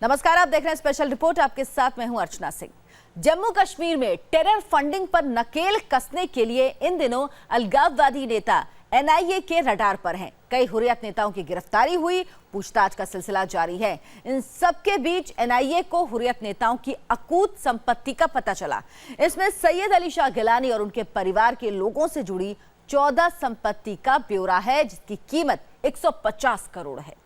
नमस्कार, आप देख रहे हैं स्पेशल रिपोर्ट। आपके साथ मैं हूं अर्चना सिंह। जम्मू कश्मीर में टेरर फंडिंग पर नकेल कसने के लिए इन दिनों अलगाववादी नेता एनआईए के रडार पर हैं। कई हुर्रियत नेताओं की गिरफ्तारी हुई, पूछताछ का सिलसिला जारी है। इन सबके बीच एनआईए को हुर्रियत नेताओं की अकूत संपत्ति का पता चला। इसमें सैयद अली शाह गिलानी और उनके परिवार के लोगों से जुड़ी 14 संपत्ति का ब्यौरा है, जिसकी कीमत 150 करोड़ है।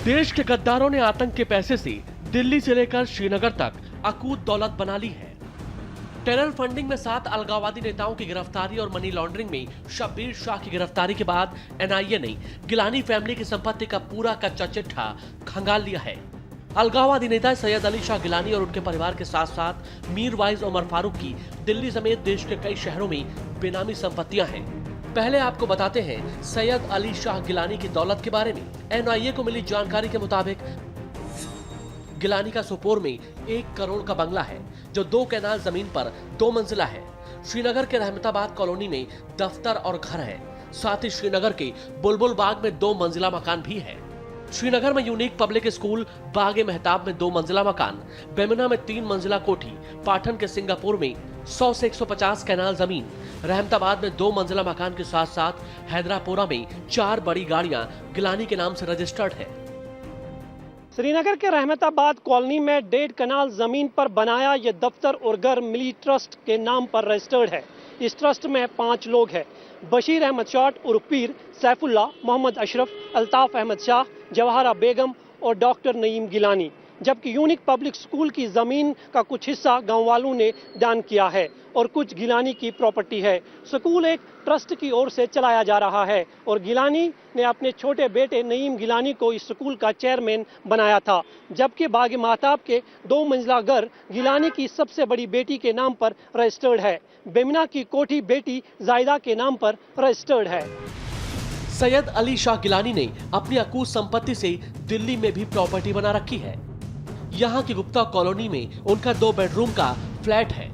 देश के गद्दारों ने आतंक के पैसे से दिल्ली से लेकर श्रीनगर तक अकूत दौलत बना ली है। टेरर फंडिंग में 7 अलगाववादी नेताओं की गिरफ्तारी और मनी लॉन्ड्रिंग में शब्बीर शाह की गिरफ्तारी के बाद एनआईए ने गिलानी फैमिली की संपत्ति का पूरा कच्चा चिट्ठा खंगाल लिया है। अलगाववादी नेता सैयद अली शाह गिलानी और उनके परिवार के साथ साथ मीरवाइज उमर फारूक की दिल्ली समेत देश के कई शहरों में बेनामी संपत्तियां हैं। पहले आपको बताते हैं सैयद अली शाह गिलानी की दौलत के बारे में। एनआईए को मिली जानकारी के मुताबिक गिलानी का सोपोर में 1 करोड़ का बंगला है, जो 2 कैनाल जमीन पर 2 मंजिला है। श्रीनगर के रहमताबाद कॉलोनी में दफ्तर और घर है। साथ ही श्रीनगर के बुलबुल बाग में 2 मंजिला मकान भी है। श्रीनगर में यूनिक पब्लिक स्कूल, बागे मेहताब में 2 मंजिला मकान, बेमिना में 3 मंजिला कोठी, पाटन के सिंगापुर में 100 से 150 कैनाल जमीन, रहमताबाद में 2 मंजिला मकान के साथ साथ हैदरापुरा में 4 बड़ी गाड़ियां गिलानी के नाम से रजिस्टर्ड है। श्रीनगर के रहमताबाद कॉलोनी में 1.5 कनाल जमीन पर बनाया ये दफ्तर और घर मिली ट्रस्ट के नाम पर रजिस्टर्ड है। इस ट्रस्ट में 5 लोग हैं: बशीर अहमद शाट उर्फ पीर, सैफुल्ला, मोहम्मद अशरफ, अल्ताफ अहमद शाह, जवाहरा बेगम और डॉक्टर नईम गिलानी। जबकि यूनिक पब्लिक स्कूल की जमीन का कुछ हिस्सा गांव वालों ने दान किया है और कुछ गिलानी की प्रॉपर्टी है। स्कूल एक ट्रस्ट की ओर से चलाया जा रहा है और गिलानी ने अपने छोटे बेटे नईम गिलानी को इस स्कूल का चेयरमैन बनाया था। जबकि बाग महताब के 2 मंजिला घर गिलानी की सबसे बड़ी बेटी के नाम पर रजिस्टर्ड है। बेमिना की कोठी बेटी जायदा के नाम पर रजिस्टर्ड है। सैयद अली शाह गिलानी ने अपनी अकूत संपत्ति से दिल्ली में भी प्रॉपर्टी बना रखी है। यहाँ की गुप्ता कॉलोनी में उनका 2 बेडरूम का फ्लैट है।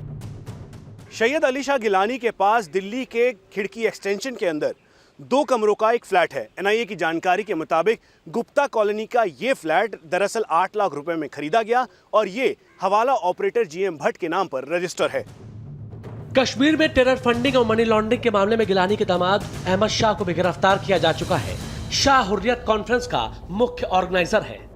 सैयद अली शाह गिलानी के पास दिल्ली के खिड़की एक्सटेंशन के अंदर 2 कमरों का एक फ्लैट है। एनआईए की जानकारी के मुताबिक गुप्ता कॉलोनी का ये फ्लैट दरअसल 8 लाख रुपए में खरीदा गया और ये हवाला ऑपरेटर जीएम भट्ट के नाम पर रजिस्टर है। कश्मीर में टेरर फंडिंग और मनी लॉन्ड्रिंग के मामले में गिलानी के दामाद अहमद शाह को भी गिरफ्तार किया जा चुका है। शाह हुर्रियत कॉन्फ्रेंस का मुख्य ऑर्गेनाइजर है।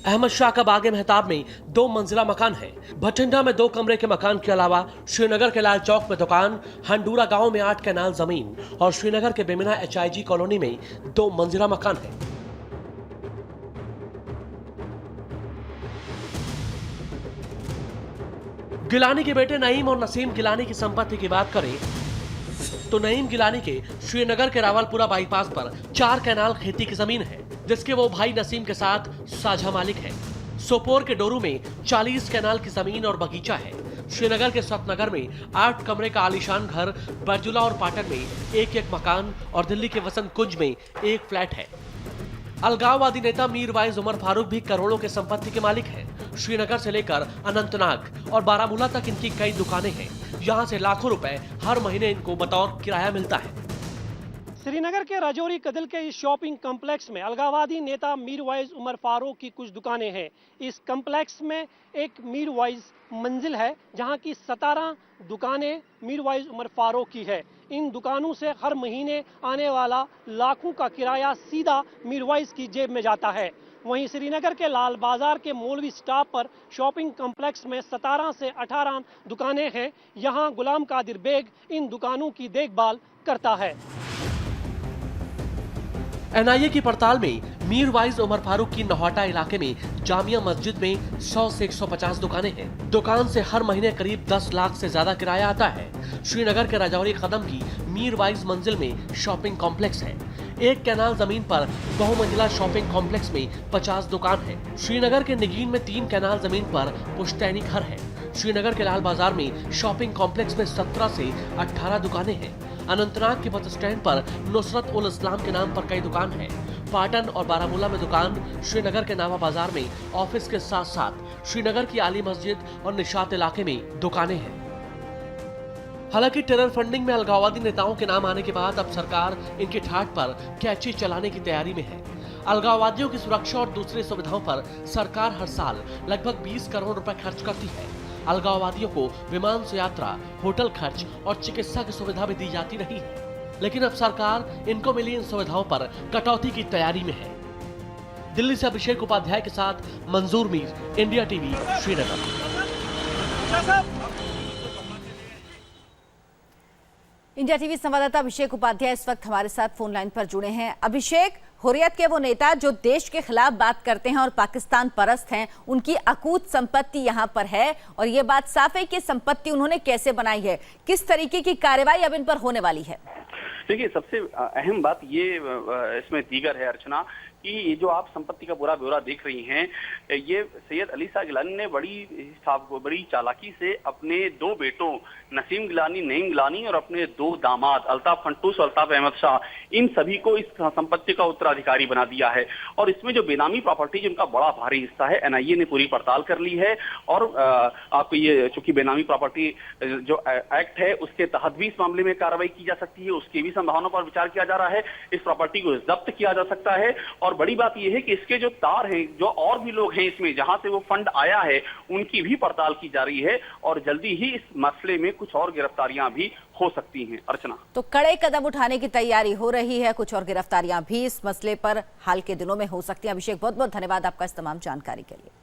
अहमद शाह का बागे मेहताब में 2 मंजिला मकान है। भटिंडा में 2 कमरे के मकान के अलावा श्रीनगर के लाल चौक में दुकान, हंडूरा गांव में 8 कैनाल जमीन और श्रीनगर के बेमिना एचआईजी कॉलोनी में 2 मंजिला मकान है। गिलानी के बेटे नईम और नसीम गिलानी की संपत्ति की बात करें तो नईम गिलानी के श्रीनगर के रावलपुरा बाईपास पर 4 कैनाल खेती की जमीन है, जिसके वो भाई नसीम के साथ साझा मालिक है। सोपोर के डोरू में 40 कैनाल की जमीन और बगीचा है। श्रीनगर के सतनगर में 8 कमरे का आलीशान घर, बरजुला और पाटन में 1-1 मकान और दिल्ली के वसंत कुंज में 1 फ्लैट है। अलगाववादी नेता मीरवाइज उमर फारूक भी करोड़ों के संपत्ति के मालिक हैं। श्रीनगर से लेकर अनंतनाग और बारामूला तक इनकी कई दुकानें हैं। यहाँ से लाखों रुपए हर महीने इनको बतौर किराया मिलता है। श्रीनगर के राजौरी कदल के इस शॉपिंग कॉम्प्लेक्स में अलगाववादी नेता मीरवाइज उमर फारूक की कुछ दुकानें हैं। इस कॉम्प्लेक्स में एक मीरवाइज मंजिल है, जहां की 17 दुकानें मीरवाइज उमर फारूक की है। इन दुकानों से हर महीने आने वाला लाखों का किराया सीधा मीरवाइज की जेब में जाता है। वहीं श्रीनगर के लाल बाजार के मौलवी स्टॉप पर शॉपिंग कॉम्प्लेक्स में 17 से 18 दुकानें हैं। यहां गुलाम कादिर बेग इन दुकानों की देखभाल करता है। एनआईए की पड़ताल में मीरवाइज उमर फारूक की नौहाटा इलाके में जामिया मस्जिद में 100 से 150 दुकानें हैं। दुकान से हर महीने करीब 10 लाख से ज्यादा किराया आता है। श्रीनगर के राजौरी कदम की मीरवाइज मंजिल में शॉपिंग कॉम्प्लेक्स है। 1 कैनाल जमीन पर बहुमंजिला शॉपिंग कॉम्प्लेक्स में 50 दुकान है। श्रीनगर के निगीन में 3 कैनाल जमीन पर पुश्तैनी घर है। श्रीनगर के लाल बाजार में शॉपिंग कॉम्प्लेक्स में 17 से 18 दुकानें हैं। अनंतनाग के बस स्टैंड पर नुसरत उल इस्लाम के नाम पर कई दुकान हैं। पाटन और बारामूला में दुकान, श्रीनगर के नावा बाजार में ऑफिस के साथ साथ श्रीनगर की आली मस्जिद और निशात इलाके में दुकानें हैं। हालांकि टेरर फंडिंग में अलगाववादी नेताओं के नाम आने के बाद अब सरकार इनके ठाट पर कैची चलाने की तैयारी में है। अलगाववादियों की सुरक्षा और दूसरी सुविधाओं पर सरकार हर साल लगभग 20 करोड़ रुपए खर्च करती है। अलगाववादियों को विमान से यात्रा, होटल खर्च और चिकित्सा की सुविधा भी दी जाती नहीं है, लेकिन अब सरकार इनको मिली इन सुविधाओं पर कटौती की तैयारी में है। दिल्ली से अभिषेक उपाध्याय के साथ मंजूर Mir, India TV, Srinagar. India TV संवाददाता अभिषेक उपाध्याय इस वक्त हमारे साथ फोन लाइन पर जुड़े हैं। अभिषेक, हुर्रियत के वो नेता जो देश के खिलाफ बात करते हैं और पाकिस्तान परस्त हैं, उनकी अकूत संपत्ति यहां पर है और ये बात साफ है कि संपत्ति उन्होंने कैसे बनाई है, किस तरीके की कार्रवाई अब इन पर होने वाली है? देखिए, सबसे अहम बात ये इसमें दीगर है अर्चना कि ये जो आप संपत्ति का पूरा ब्यौरा देख रही हैं, ये सैयद अली शाह गिलानी ने बड़ी चालाकी से अपने दो बेटों नसीम गिलानी, नईम गिलानी और अपने दो दामाद अल्ताफ फंटूस और अल्ताफ अहमद शाह, इन सभी को इस संपत्ति का उत्तराधिकारी बना दिया है। और इसमें जो बेनामी प्रॉपर्टी जिनका बड़ा भारी हिस्सा है, एनआईए ने पूरी पड़ताल कर ली है और आपको ये चूंकि बेनामी प्रॉपर्टी जो एक्ट है उसके तहत भी इस मामले में कार्रवाई की जा सकती है, उसकी भी संभावना पर विचार किया जा रहा है। इस प्रॉपर्टी को जब्त किया जा सकता है और बड़ी बात यह है कि इसके जो तार हैं, जो और भी लोग हैं इसमें जहां से वो फंड आया है, उनकी भी पड़ताल की जा रही है और जल्दी ही इस मसले में कुछ और गिरफ्तारियां भी हो सकती हैं। अर्चना, तो कड़े कदम उठाने की तैयारी हो रही है, कुछ और गिरफ्तारियां भी इस मसले पर हाल के दिनों में हो सकती हैं। अभिषेक, बहुत बहुत धन्यवाद आपका इस तमाम जानकारी के लिए।